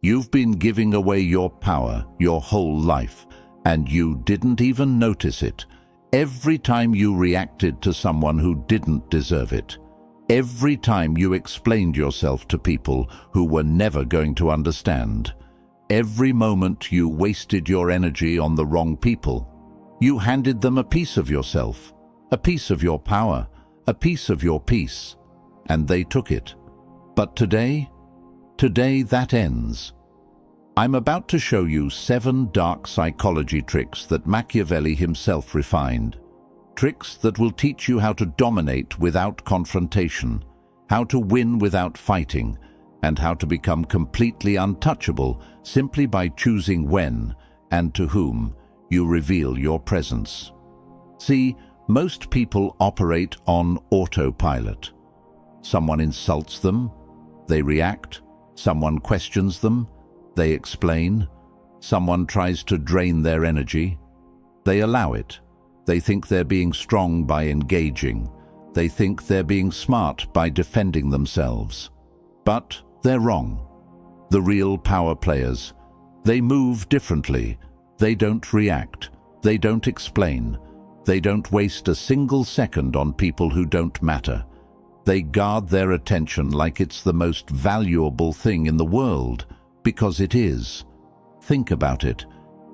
You've been giving away your power your whole life, and you didn't even notice it. Every time you reacted to someone who didn't deserve it. Every time you explained yourself to people who were never going to understand. Every moment you wasted your energy on the wrong people. You handed them a piece of yourself, a piece of your power, a piece of your peace, and they took it. But today that ends. I'm about to show you 7 dark psychology tricks that Machiavelli himself refined. Tricks that will teach you how to dominate without confrontation, how to win without fighting, and how to become completely untouchable simply by choosing when and to whom you reveal your presence. See, most people operate on autopilot. Someone insults them, they react. Someone questions them, they explain. Someone tries to drain their energy, they allow it. They think they're being strong by engaging. They think they're being smart by defending themselves. But they're wrong. The real power players, they move differently. They don't react. They don't explain. They don't waste a single second on people who don't matter. They guard their attention like it's the most valuable thing in the world, because it is. Think about it.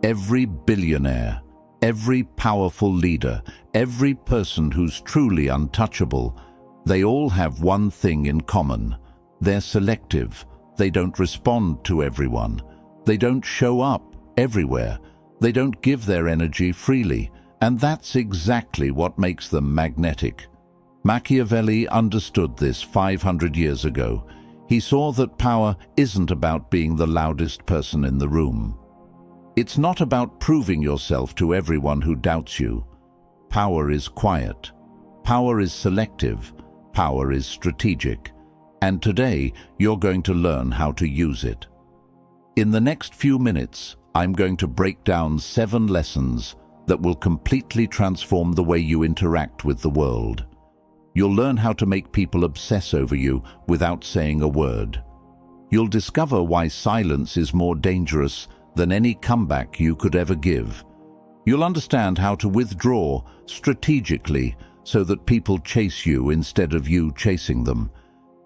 Every billionaire, every powerful leader, every person who's truly untouchable, they all have one thing in common. They're selective. They don't respond to everyone. They don't show up everywhere. They don't give their energy freely. And that's exactly what makes them magnetic. Machiavelli understood this 500 years ago. He saw that power isn't about being the loudest person in the room. It's not about proving yourself to everyone who doubts you. Power is quiet. Power is selective. Power is strategic. And today, you're going to learn how to use it. In the next few minutes, I'm going to break down 7 lessons that will completely transform the way you interact with the world. You'll learn how to make people obsess over you without saying a word. You'll discover why silence is more dangerous than any comeback you could ever give. You'll understand how to withdraw strategically so that people chase you instead of you chasing them.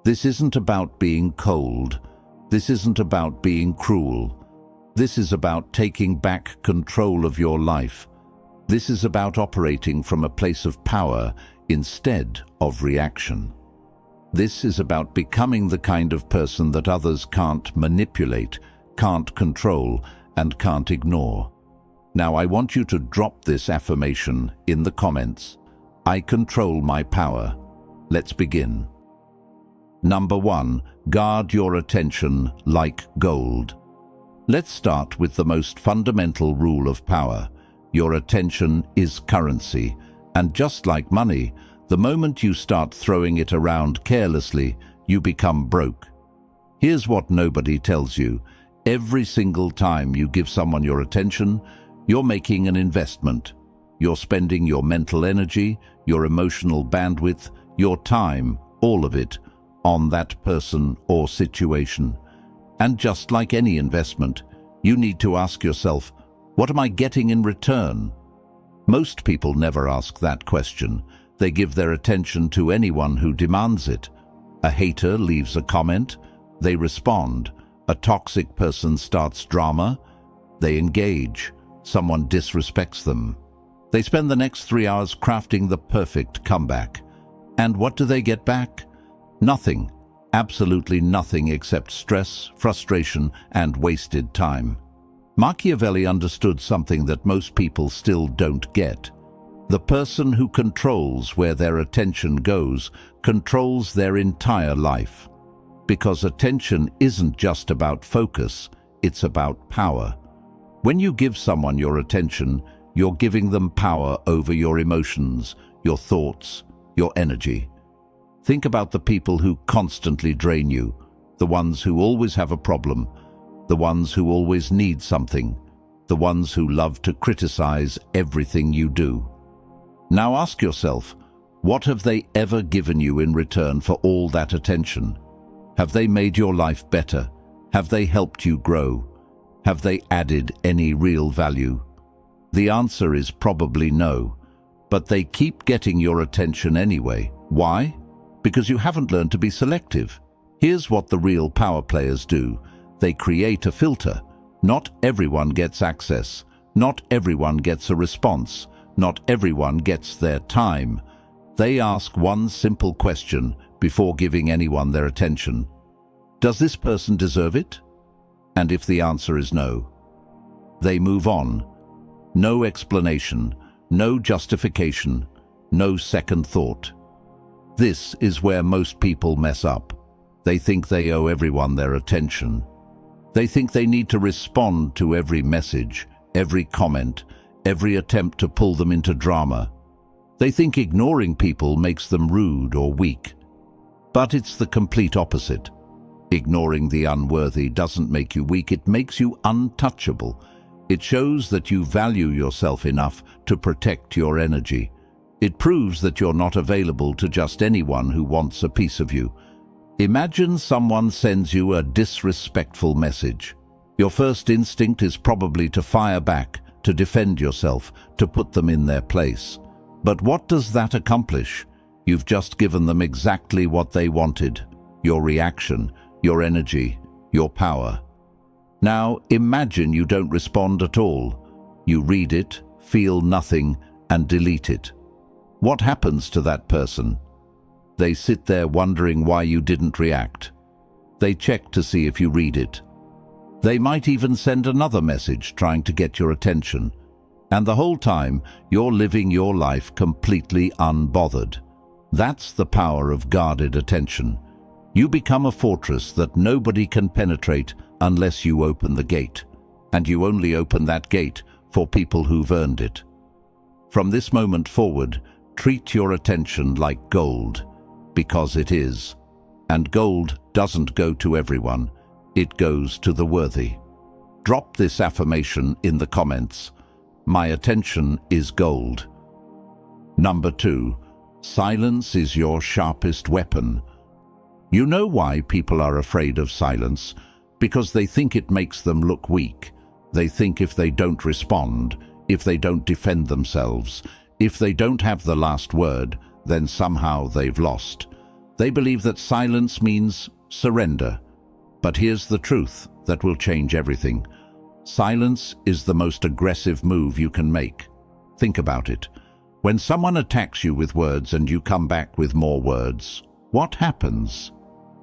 This isn't about being cold. This isn't about being cruel. This is about taking back control of your life. This is about operating from a place of power instead of reaction. This is about becoming the kind of person that others can't manipulate, can't control, and can't ignore. Now I want you to drop this affirmation in the comments. I control my power. Let's begin. Number 1, guard your attention like gold. Let's start with the most fundamental rule of power. Your attention is currency, and just like money, the moment you start throwing it around carelessly, you become broke. Here's what nobody tells you. Every single time you give someone your attention, you're making an investment. You're spending your mental energy, your emotional bandwidth, your time, all of it, on that person or situation. And just like any investment, you need to ask yourself, what am I getting in return? Most people never ask that question. They give their attention to anyone who demands it. A hater leaves a comment, they respond. A toxic person starts drama, they engage. Someone disrespects them. They spend the next 3 hours crafting the perfect comeback. And what do they get back? Nothing. Absolutely nothing except stress, frustration, and wasted time. Machiavelli understood something that most people still don't get. The person who controls where their attention goes controls their entire life. Because attention isn't just about focus, it's about power. When you give someone your attention, you're giving them power over your emotions, your thoughts, your energy. Think about the people who constantly drain you, the ones who always have a problem, the ones who always need something, the ones who love to criticize everything you do. Now ask yourself, what have they ever given you in return for all that attention? Have they made your life better? Have they helped you grow? Have they added any real value? The answer is probably no, but they keep getting your attention anyway. Why? Because you haven't learned to be selective. Here's what the real power players do. They create a filter. Not everyone gets access. Not everyone gets a response. Not everyone gets their time. They ask one simple question before giving anyone their attention. Does this person deserve it? And if the answer is no, they move on. No explanation, no justification, no second thought. This is where most people mess up. They think they owe everyone their attention. They think they need to respond to every message, every comment, every attempt to pull them into drama. They think ignoring people makes them rude or weak. But it's the complete opposite. Ignoring the unworthy doesn't make you weak, it makes you untouchable. It shows that you value yourself enough to protect your energy. It proves that you're not available to just anyone who wants a piece of you. Imagine someone sends you a disrespectful message. Your first instinct is probably to fire back, to defend yourself, to put them in their place. But what does that accomplish? You've just given them exactly what they wanted. Your reaction, your energy, your power. Now imagine you don't respond at all. You read it, feel nothing, and delete it. What happens to that person? They sit there wondering why you didn't react. They check to see if you read it. They might even send another message trying to get your attention. And the whole time, you're living your life completely unbothered. That's the power of guarded attention. You become a fortress that nobody can penetrate unless you open the gate. And you only open that gate for people who've earned it. From this moment forward, treat your attention like gold, because it is. And gold doesn't go to everyone. It goes to the worthy. Drop this affirmation in the comments. My attention is gold. Number 2. Silence is your sharpest weapon. You know why people are afraid of silence? Because they think it makes them look weak. They think if they don't respond, if they don't defend themselves, if they don't have the last word, then somehow they've lost. They believe that silence means surrender. But here's the truth that will change everything. Silence is the most aggressive move you can make. Think about it. When someone attacks you with words and you come back with more words, what happens?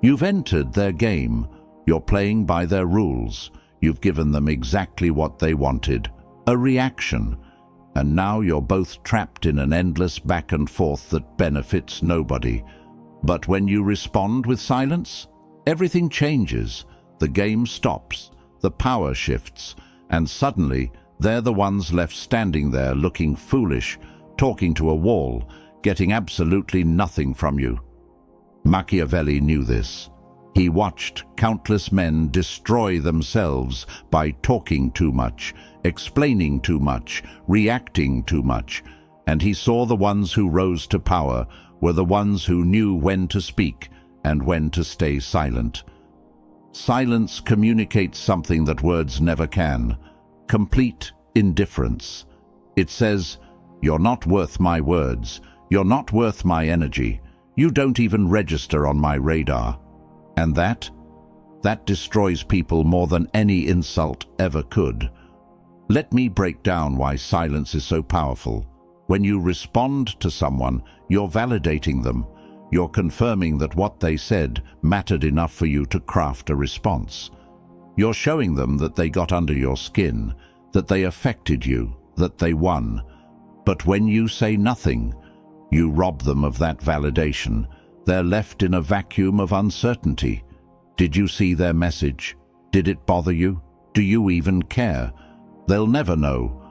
You've entered their game. You're playing by their rules. You've given them exactly what they wanted, a reaction. And now you're both trapped in an endless back and forth that benefits nobody. But when you respond with silence, everything changes. The game stops, the power shifts, and suddenly they're the ones left standing there looking foolish, talking to a wall, getting absolutely nothing from you. Machiavelli knew this. He watched countless men destroy themselves by talking too much, explaining too much, reacting too much, and he saw the ones who rose to power were the ones who knew when to speak and when to stay silent. Silence communicates something that words never can: complete indifference. It says, "You're not worth my words, you're not worth my energy, you don't even register on my radar." And that destroys people more than any insult ever could. Let me break down why silence is so powerful. When you respond to someone, you're validating them. You're confirming that what they said mattered enough for you to craft a response. You're showing them that they got under your skin, that they affected you, that they won. But when you say nothing, you rob them of that validation. They're left in a vacuum of uncertainty. Did you see their message? Did it bother you? Do you even care? They'll never know.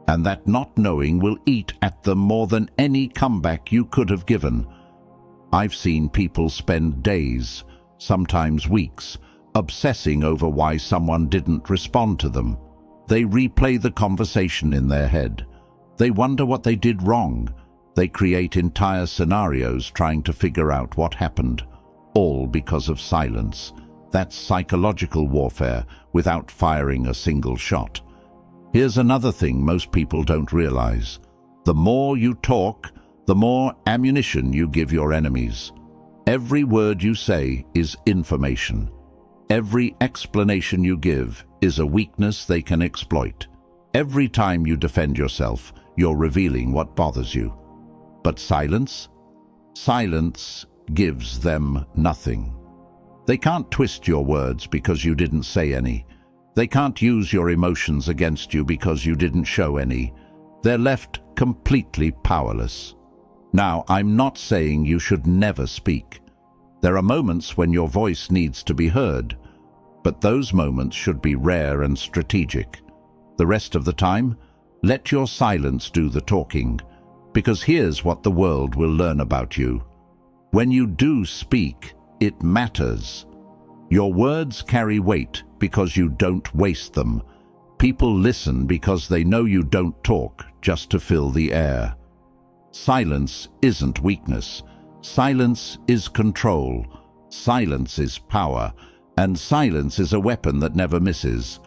And that not knowing will eat at them more than any comeback you could have given. I've seen people spend days, sometimes weeks, obsessing over why someone didn't respond to them. They replay the conversation in their head. They wonder what they did wrong. They create entire scenarios trying to figure out what happened, all because of silence. That's psychological warfare without firing a single shot. Here's another thing most people don't realize. The more you talk, the more ammunition you give your enemies. Every word you say is information. Every explanation you give is a weakness they can exploit. Every time you defend yourself, you're revealing what bothers you. But silence? Silence gives them nothing. They can't twist your words because you didn't say any. They can't use your emotions against you because you didn't show any. They're left completely powerless. Now, I'm not saying you should never speak. There are moments when your voice needs to be heard, but those moments should be rare and strategic. The rest of the time, let your silence do the talking, because here's what the world will learn about you. When you do speak, it matters. Your words carry weight because you don't waste them. People listen because they know you don't talk just to fill the air. Silence isn't weakness. Silence is control. Silence is power. And silence is a weapon that never misses.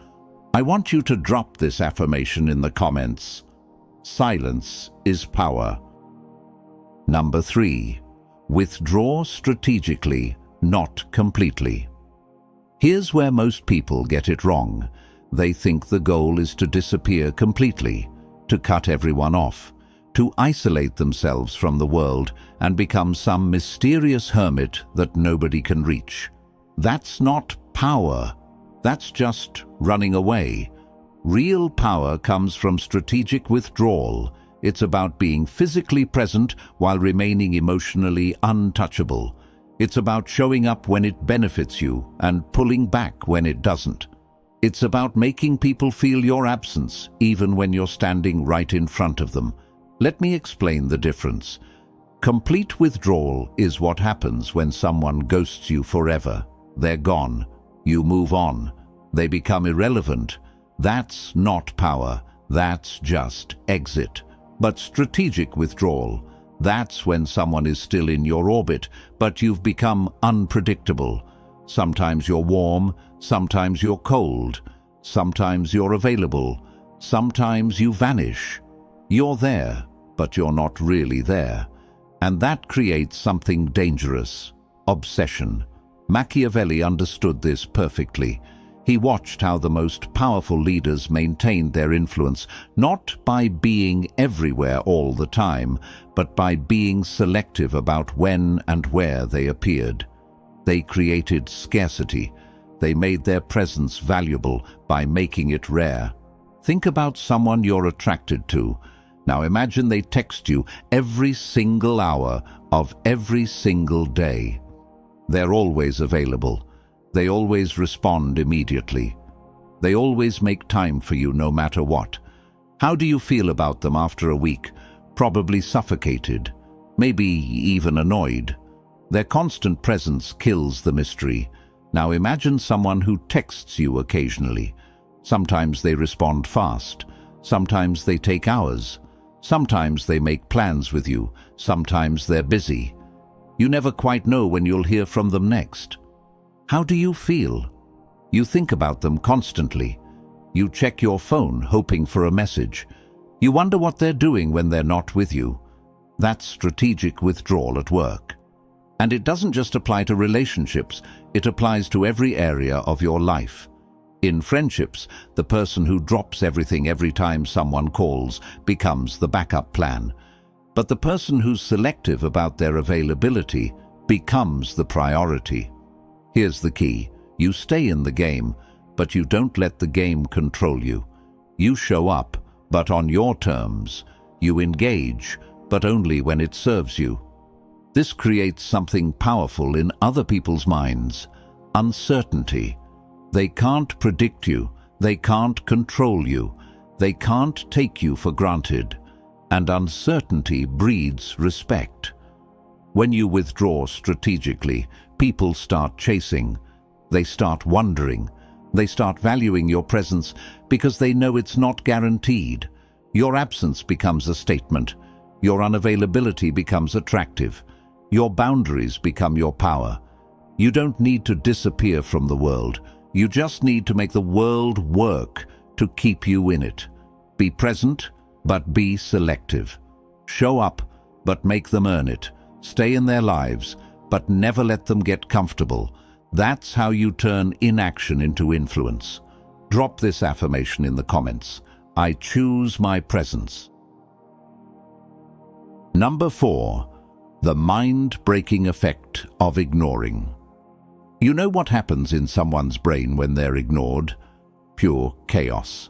I want you to drop this affirmation in the comments. Silence is power. Number 3. Withdraw strategically, not completely. Here's where most people get it wrong. They think the goal is to disappear completely, to cut everyone off, to isolate themselves from the world and become some mysterious hermit that nobody can reach. That's not power. That's just running away. Real power comes from strategic withdrawal. It's about being physically present while remaining emotionally untouchable. It's about showing up when it benefits you and pulling back when it doesn't. It's about making people feel your absence, even when you're standing right in front of them. Let me explain the difference. Complete withdrawal is what happens when someone ghosts you forever. They're gone. You move on. They become irrelevant. That's not power. That's just exit. But strategic withdrawal, that's when someone is still in your orbit, but you've become unpredictable. Sometimes you're warm, sometimes you're cold, sometimes you're available, sometimes you vanish. You're there, but you're not really there. And that creates something dangerous: obsession. Machiavelli understood this perfectly. He watched how the most powerful leaders maintained their influence, not by being everywhere all the time, but by being selective about when and where they appeared. They created scarcity. They made their presence valuable by making it rare. Think about someone you're attracted to. Now imagine they text you every single hour of every single day. They're always available. They always respond immediately. They always make time for you no matter what. How do you feel about them after a week? Probably suffocated, maybe even annoyed. Their constant presence kills the mystery. Now imagine someone who texts you occasionally. Sometimes they respond fast. Sometimes they take hours. Sometimes they make plans with you. Sometimes they're busy. You never quite know when you'll hear from them next. How do you feel? You think about them constantly. You check your phone hoping for a message. You wonder what they're doing when they're not with you. That's strategic withdrawal at work. And it doesn't just apply to relationships, it applies to every area of your life. In friendships, the person who drops everything every time someone calls becomes the backup plan. But the person who's selective about their availability becomes the priority. Here's the key. You stay in the game, but you don't let the game control you. You show up, but on your terms. You engage, but only when it serves you. This creates something powerful in other people's minds: uncertainty. They can't predict you. They can't control you. They can't take you for granted. And uncertainty breeds respect. When you withdraw strategically, people start chasing. They start wondering. They start valuing your presence because they know it's not guaranteed. Your absence becomes a statement. Your unavailability becomes attractive. Your boundaries become your power. You don't need to disappear from the world. You just need to make the world work to keep you in it. Be present, but be selective. Show up, but make them earn it. Stay in their lives, but never let them get comfortable. That's how you turn inaction into influence. Drop this affirmation in the comments. I choose my presence. Number 4. The mind-breaking effect of ignoring. You know what happens in someone's brain when they're ignored? Pure chaos.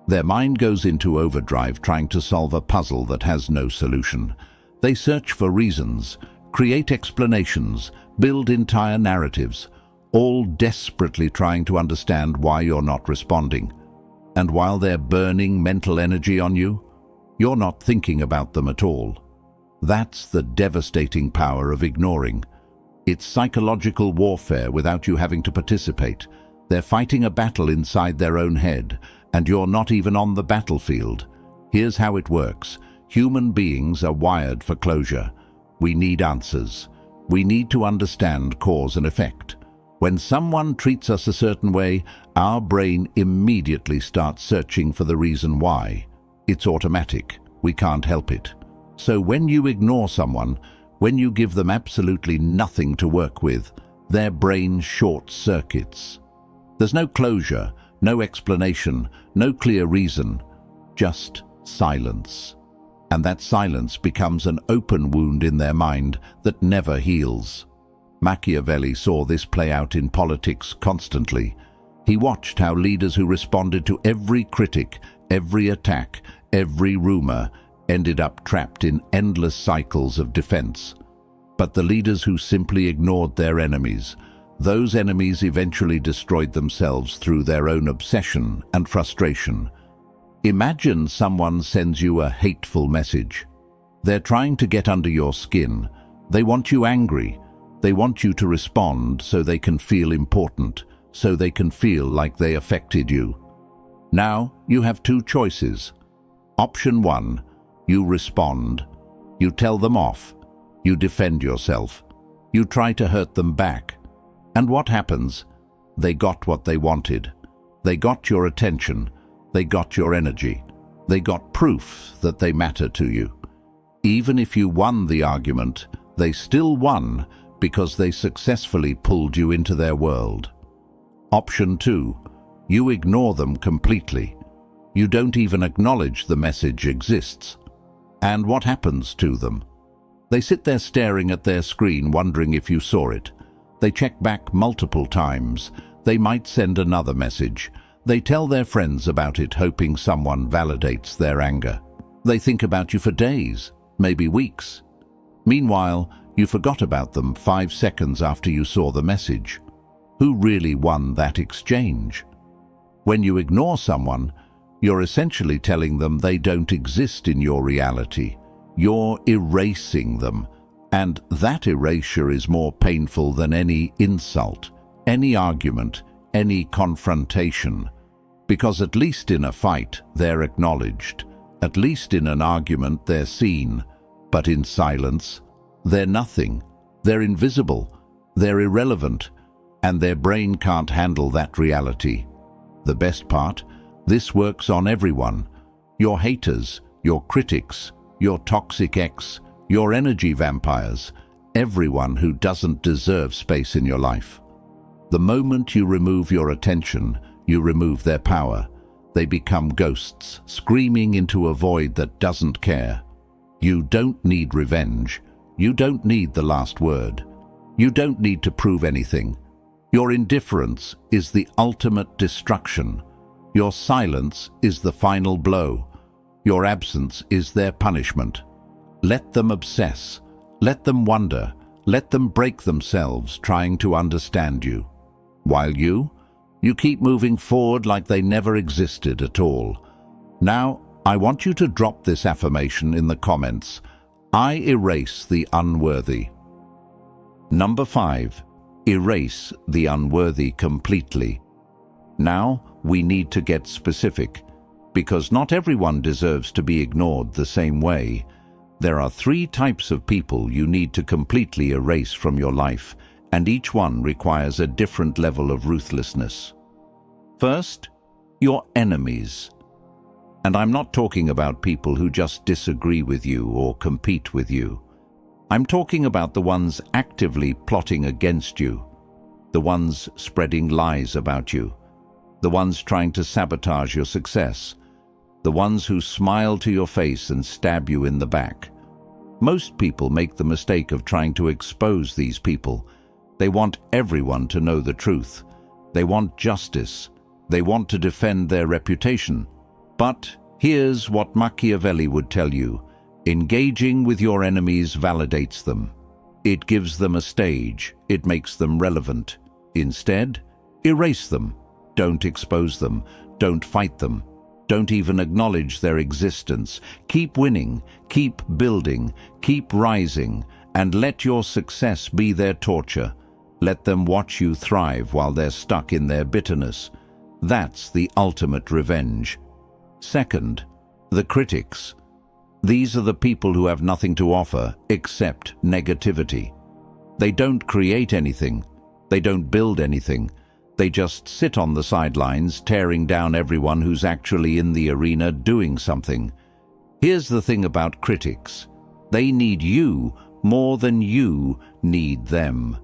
Their mind goes into overdrive trying to solve a puzzle that has no solution. They search for reasons, create explanations, build entire narratives, all desperately trying to understand why you're not responding. And while they're burning mental energy on you, you're not thinking about them at all. That's the devastating power of ignoring. It's psychological warfare without you having to participate. They're fighting a battle inside their own head, and you're not even on the battlefield. Here's how it works. Human beings are wired for closure. We need answers. We need to understand cause and effect. When someone treats us a certain way, our brain immediately starts searching for the reason why. It's automatic. We can't help it. So when you ignore someone, when you give them absolutely nothing to work with, their brain short-circuits. There's no closure, no explanation, no clear reason, just silence. And that silence becomes an open wound in their mind that never heals. Machiavelli saw this play out in politics constantly. He watched how leaders who responded to every critic, every attack, every rumor, ended up trapped in endless cycles of defense. But the leaders who simply ignored their enemies, those enemies eventually destroyed themselves through their own obsession and frustration. Imagine someone sends you a hateful message. They're trying to get under your skin. They want you angry. They want you to respond so they can feel important, so they can feel like they affected you. Now you have two choices. Option 1, you respond. You tell them off. You defend yourself. You try to hurt them back. And what happens? They got what they wanted. They got your attention. They got your energy. They got proof that they matter to you. Even if you won the argument, they still won because they successfully pulled you into their world. Option 2, you ignore them completely. You don't even acknowledge the message exists. And what happens to them? They sit there staring at their screen, wondering if you saw it. They check back multiple times. They might send another message. They tell their friends about it, hoping someone validates their anger. They think about you for days, maybe weeks. Meanwhile, you forgot about them 5 seconds after you saw the message. Who really won that exchange? When you ignore someone, you're essentially telling them they don't exist in your reality. You're erasing them, and that erasure is more painful than any insult, any argument, any confrontation. Because at least in a fight, they're acknowledged. At least in an argument, they're seen. But in silence, they're nothing. They're invisible. They're irrelevant. And their brain can't handle that reality. The best part, this works on everyone. Your haters, your critics, your toxic ex, your energy vampires, everyone who doesn't deserve space in your life. The moment you remove your attention, you remove their power. They become ghosts, screaming into a void that doesn't care. You don't need revenge. You don't need the last word. You don't need to prove anything. Your indifference is the ultimate destruction. Your silence is the final blow. Your absence is their punishment. Let them obsess. Let them wonder. Let them break themselves trying to understand you. While you keep moving forward like they never existed at all. Now, I want you to drop this affirmation in the comments. I erase the unworthy. Number 5. Erase the unworthy completely. Now, we need to get specific, because not everyone deserves to be ignored the same way. There are 3 types of people you need to completely erase from your life, and each one requires a different level of ruthlessness. First, your enemies. And I'm not talking about people who just disagree with you or compete with you. I'm talking about the ones actively plotting against you, the ones spreading lies about you, the ones trying to sabotage your success, the ones who smile to your face and stab you in the back. Most people make the mistake of trying to expose these people. They want everyone to know the truth. They want justice. They want to defend their reputation. But here's what Machiavelli would tell you. Engaging with your enemies validates them. It gives them a stage. It makes them relevant. Instead, erase them. Don't expose them. Don't fight them. Don't even acknowledge their existence. Keep winning, keep building, keep rising, and let your success be their torture. Let them watch you thrive while they're stuck in their bitterness. That's the ultimate revenge. Second, the critics. These are the people who have nothing to offer except negativity. They don't create anything. They don't build anything. They just sit on the sidelines, tearing down everyone who's actually in the arena doing something. Here's the thing about critics. They need you more than you need them.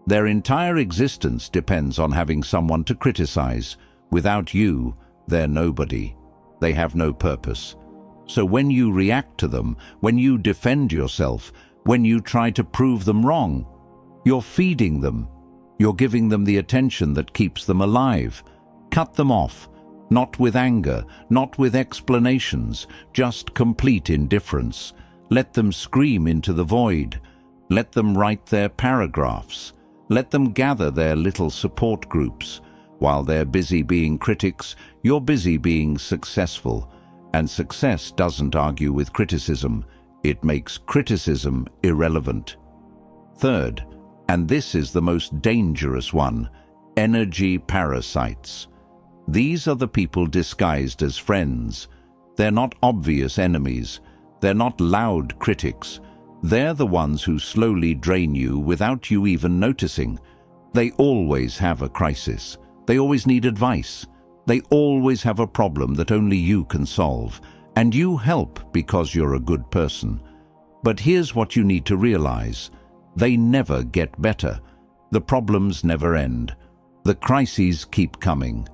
Their entire existence depends on having someone to criticize. Without you, they're nobody. They have no purpose. So when you react to them, when you defend yourself, when you try to prove them wrong, you're feeding them. You're giving them the attention that keeps them alive. Cut them off, not with anger, not with explanations, just complete indifference. Let them scream into the void. Let them write their paragraphs. Let them gather their little support groups. While they're busy being critics, you're busy being successful. And success doesn't argue with criticism. It makes criticism irrelevant. Third, and this is the most dangerous one, energy parasites. These are the people disguised as friends. They're not obvious enemies. They're not loud critics. They're the ones who slowly drain you without you even noticing. They always have a crisis. They always need advice. They always have a problem that only you can solve. And you help because you're a good person. But here's what you need to realize. They never get better. The problems never end. The crises keep coming.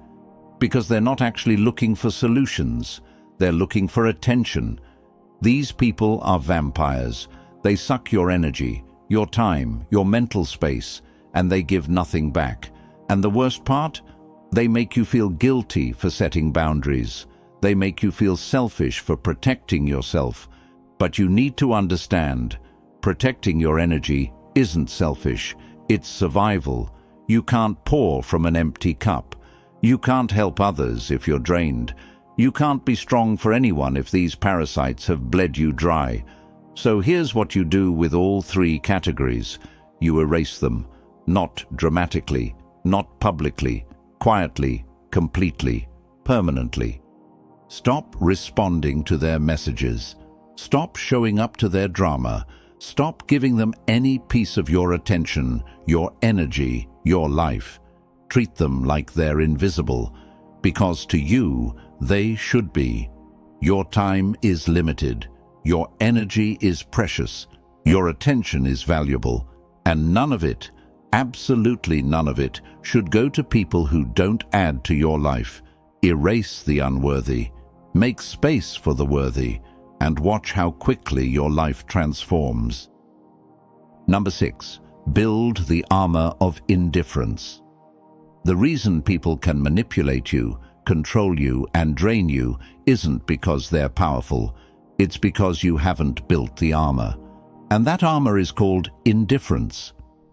Because they're not actually looking for solutions. They're looking for attention. These people are vampires. They suck your energy, your time, your mental space, and they give nothing back. And the worst part? They make you feel guilty for setting boundaries. They make you feel selfish for protecting yourself. But you need to understand, protecting your energy isn't selfish, it's survival. You can't pour from an empty cup. You can't help others if you're drained. You can't be strong for anyone if these parasites have bled you dry. So here's what you do with all three categories. You erase them, not dramatically, not publicly, quietly, completely, permanently. Stop responding to their messages. Stop showing up to their drama. Stop giving them any piece of your attention, your energy, your life. Treat them like they're invisible, because to you, they should be. Your time is limited. Your energy is precious. Your attention is valuable. And none of it, absolutely none of it, should go to people who don't add to your life. Erase the unworthy. Make space for the worthy. And watch how quickly your life transforms. Number 6. Build the armor of indifference. The reason people can manipulate you, control you, and drain you isn't because they're powerful. It's because you haven't built the armor. And that armor is called indifference.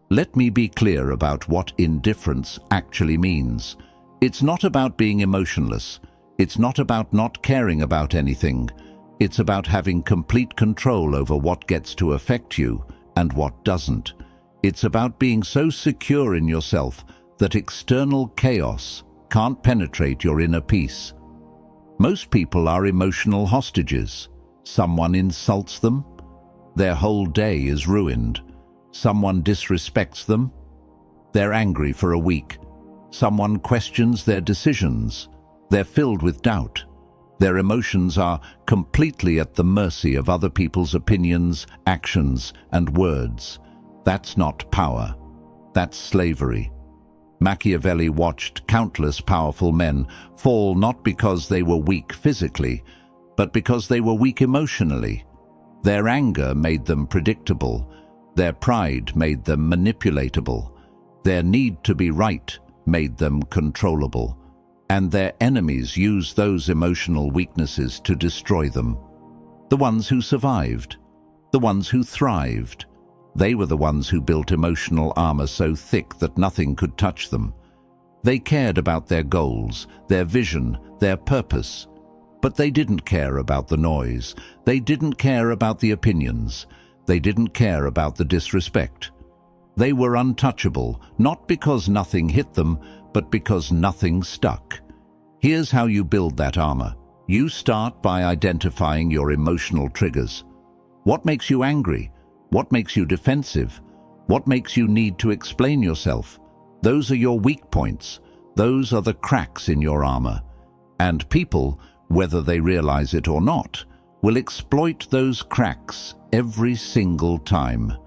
Let me be clear about what indifference actually means. It's not about being emotionless. It's not about not caring about anything. It's about having complete control over what gets to affect you and what doesn't. It's about being so secure in yourself that external chaos can't penetrate your inner peace. Most people are emotional hostages. Someone insults them, their whole day is ruined. Someone disrespects them, They're angry for a week. Someone questions their decisions. They're filled with doubt. Their emotions are completely at the mercy of other people's opinions, actions, and words. That's not power. That's slavery. Machiavelli watched countless powerful men fall not because they were weak physically, but because they were weak emotionally. Their anger made them predictable. Their pride made them manipulatable. Their need to be right made them controllable. And their enemies used those emotional weaknesses to destroy them. The ones who survived, the ones who thrived, they were the ones who built emotional armor so thick that nothing could touch them. They cared about their goals, their vision, their purpose. But they didn't care about the noise. They didn't care about the opinions. They didn't care about the disrespect. They were untouchable, not because nothing hit them, but because nothing stuck. Here's how you build that armor. You start by identifying your emotional triggers. What makes you angry? What makes you defensive? What makes you need to explain yourself? Those are your weak points. Those are the cracks in your armor. And people, whether they realize it or not, will exploit those cracks every single time.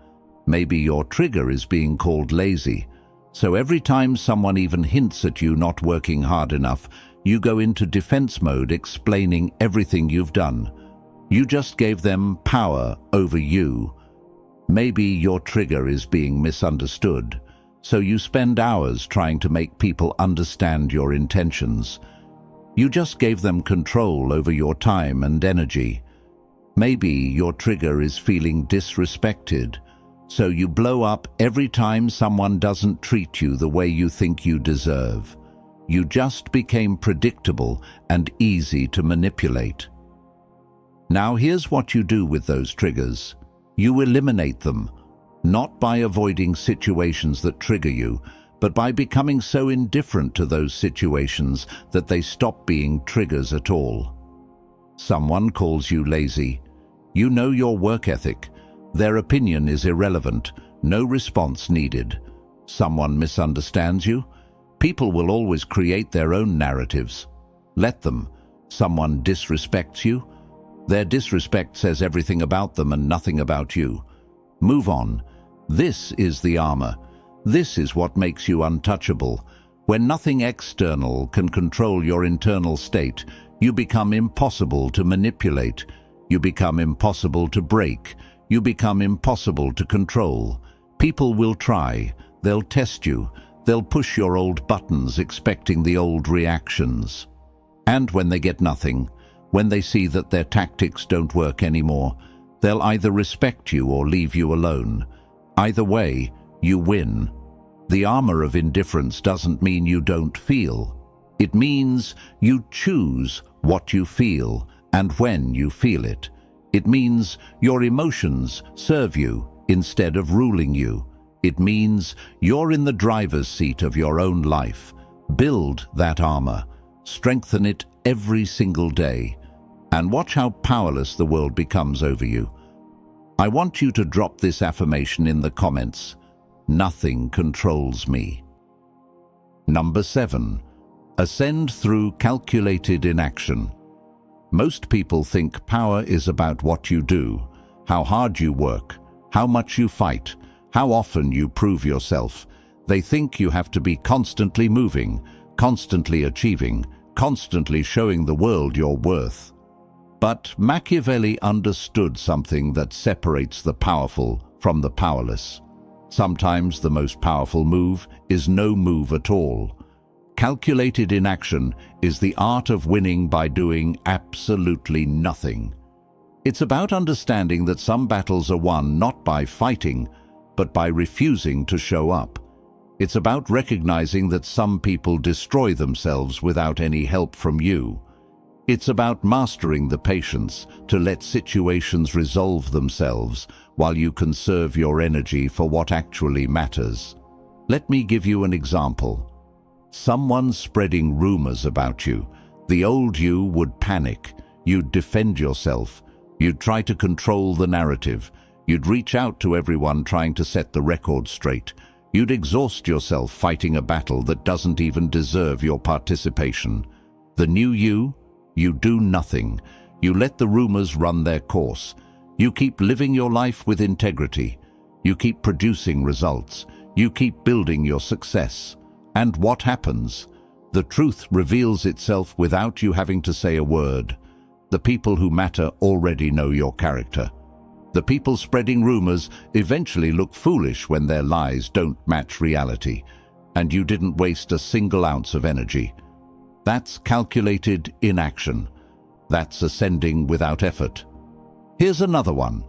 Maybe your trigger is being called lazy. So every time someone even hints at you not working hard enough, you go into defense mode explaining everything you've done. You just gave them power over you. Maybe your trigger is being misunderstood, so you spend hours trying to make people understand your intentions. You just gave them control over your time and energy. Maybe your trigger is feeling disrespected, so you blow up every time someone doesn't treat you the way you think you deserve. You just became predictable and easy to manipulate. Now here's what you do with those triggers. You eliminate them, not by avoiding situations that trigger you, but by becoming so indifferent to those situations that they stop being triggers at all. Someone calls you lazy. You know your work ethic. Their opinion is irrelevant, no response needed. Someone misunderstands you. People will always create their own narratives. Let them. Someone disrespects you. Their disrespect says everything about them and nothing about you. Move on. This is the armor. This is what makes you untouchable. When nothing external can control your internal state, you become impossible to manipulate. You become impossible to break. You become impossible to control. People will try. They'll test you. They'll push your old buttons expecting the old reactions. And when they get nothing, when they see that their tactics don't work anymore, they'll either respect you or leave you alone. Either way, you win. The armor of indifference doesn't mean you don't feel. It means you choose what you feel and when you feel it. It means your emotions serve you instead of ruling you. It means you're in the driver's seat of your own life. Build that armor. Strengthen it every single day. And watch how powerless the world becomes over you. I want you to drop this affirmation in the comments. Nothing controls me. Number 7. Ascend through calculated inaction. Most people think power is about what you do, how hard you work, how much you fight, how often you prove yourself. They think you have to be constantly moving, constantly achieving, constantly showing the world your worth. But Machiavelli understood something that separates the powerful from the powerless. Sometimes the most powerful move is no move at all. Calculated inaction is the art of winning by doing absolutely nothing. It's about understanding that some battles are won not by fighting, but by refusing to show up. It's about recognizing that some people destroy themselves without any help from you. It's about mastering the patience to let situations resolve themselves while you conserve your energy for what actually matters. Let me give you an example. Someone's spreading rumors about you. The old you would panic. You'd defend yourself. You'd try to control the narrative. You'd reach out to everyone trying to set the record straight. You'd exhaust yourself fighting a battle that doesn't even deserve your participation. The new you do nothing. You let the rumors run their course. You keep living your life with integrity. You keep producing results. You keep building your success. And what happens? The truth reveals itself without you having to say a word. The people who matter already know your character. The people spreading rumors eventually look foolish when their lies don't match reality, and you didn't waste a single ounce of energy. That's calculated inaction. That's ascending without effort. Here's another one.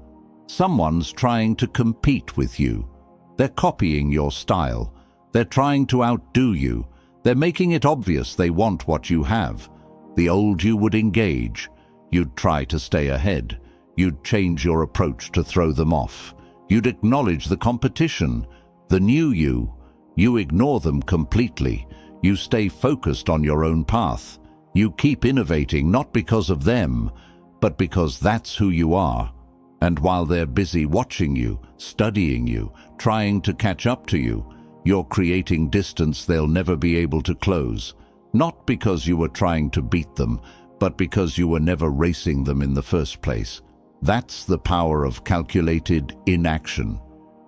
Someone's trying to compete with you. They're copying your style. They're trying to outdo you. They're making it obvious they want what you have. The old you would engage. You'd try to stay ahead. You'd change your approach to throw them off. You'd acknowledge the competition. The new you ignore them completely. You stay focused on your own path. You keep innovating not because of them, but because that's who you are. And while they're busy watching you, studying you, trying to catch up to you, you're creating distance they'll never be able to close. Not because you were trying to beat them, but because you were never racing them in the first place. That's the power of calculated inaction.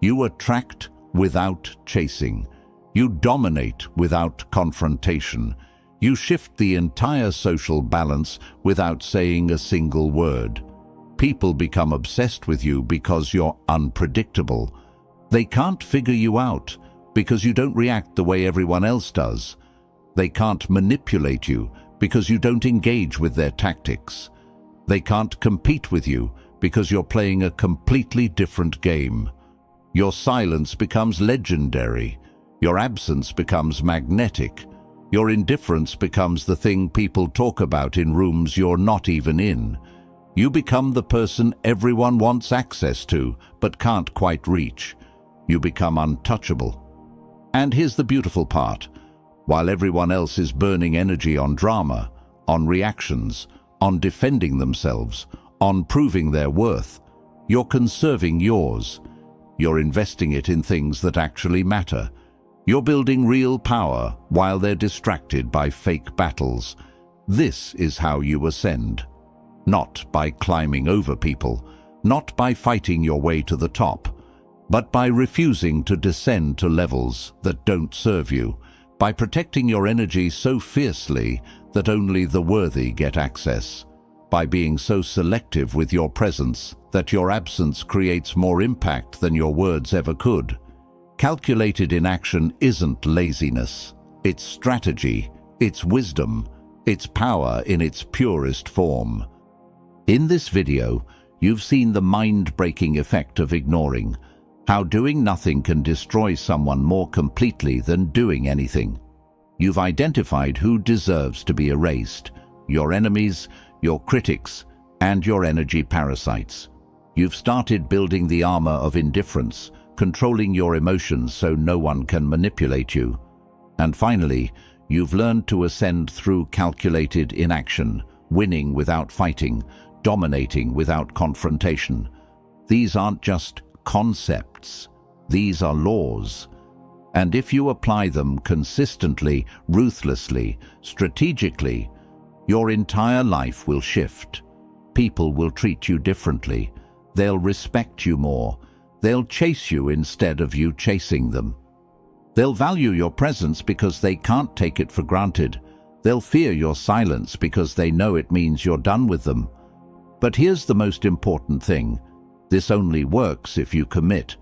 You attract without chasing. You dominate without confrontation. You shift the entire social balance without saying a single word. People become obsessed with you because you're unpredictable. They can't figure you out because you don't react the way everyone else does. They can't manipulate you because you don't engage with their tactics. They can't compete with you because you're playing a completely different game. Your silence becomes legendary. Your absence becomes magnetic. Your indifference becomes the thing people talk about in rooms you're not even in. You become the person everyone wants access to, but can't quite reach. You become untouchable. And here's the beautiful part. While everyone else is burning energy on drama, on reactions, on defending themselves, on proving their worth, you're conserving yours. You're investing it in things that actually matter. You're building real power while they're distracted by fake battles. This is how you ascend. Not by climbing over people, not by fighting your way to the top, but by refusing to descend to levels that don't serve you, by protecting your energy so fiercely that only the worthy get access, by being so selective with your presence that your absence creates more impact than your words ever could. Calculated inaction isn't laziness. It's strategy, it's wisdom, it's power in its purest form. In this video, you've seen the mind-breaking effect of ignoring, how doing nothing can destroy someone more completely than doing anything. You've identified who deserves to be erased, your enemies, your critics, and your energy parasites. You've started building the armor of indifference, controlling your emotions so no one can manipulate you. And finally, you've learned to ascend through calculated inaction, winning without fighting, dominating without confrontation. These aren't just concepts, these are laws. And if you apply them consistently, ruthlessly, strategically, your entire life will shift. People will treat you differently. They'll respect you more. They'll chase you instead of you chasing them. They'll value your presence because they can't take it for granted. They'll fear your silence because they know it means you're done with them. But here's the most important thing. This only works if you commit.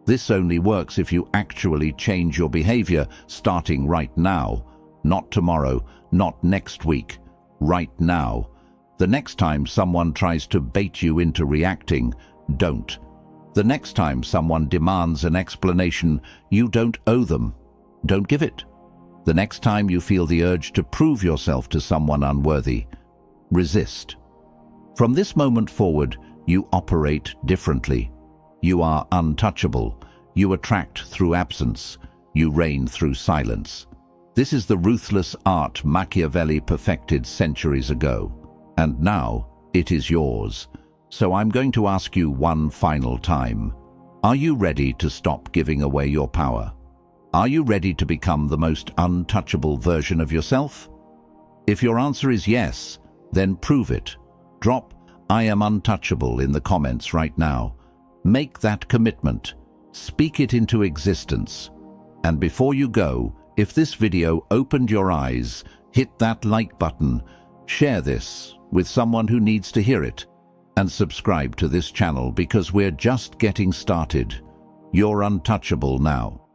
This only works if you actually change your behavior starting right now. Not tomorrow, not next week. Right now. The next time someone tries to bait you into reacting, don't. The next time someone demands an explanation you don't owe them, don't give it. The next time you feel the urge to prove yourself to someone unworthy, resist. From this moment forward, you operate differently. You are untouchable. You attract through absence. You reign through silence. This is the ruthless art Machiavelli perfected centuries ago. And now it is yours. So I'm going to ask you one final time. Are you ready to stop giving away your power? Are you ready to become the most untouchable version of yourself? If your answer is yes, then prove it. Drop "I am untouchable" in the comments right now. Make that commitment. Speak it into existence. And before you go, if this video opened your eyes, hit that like button, share this with someone who needs to hear it, and subscribe to this channel because we're just getting started. You're untouchable now.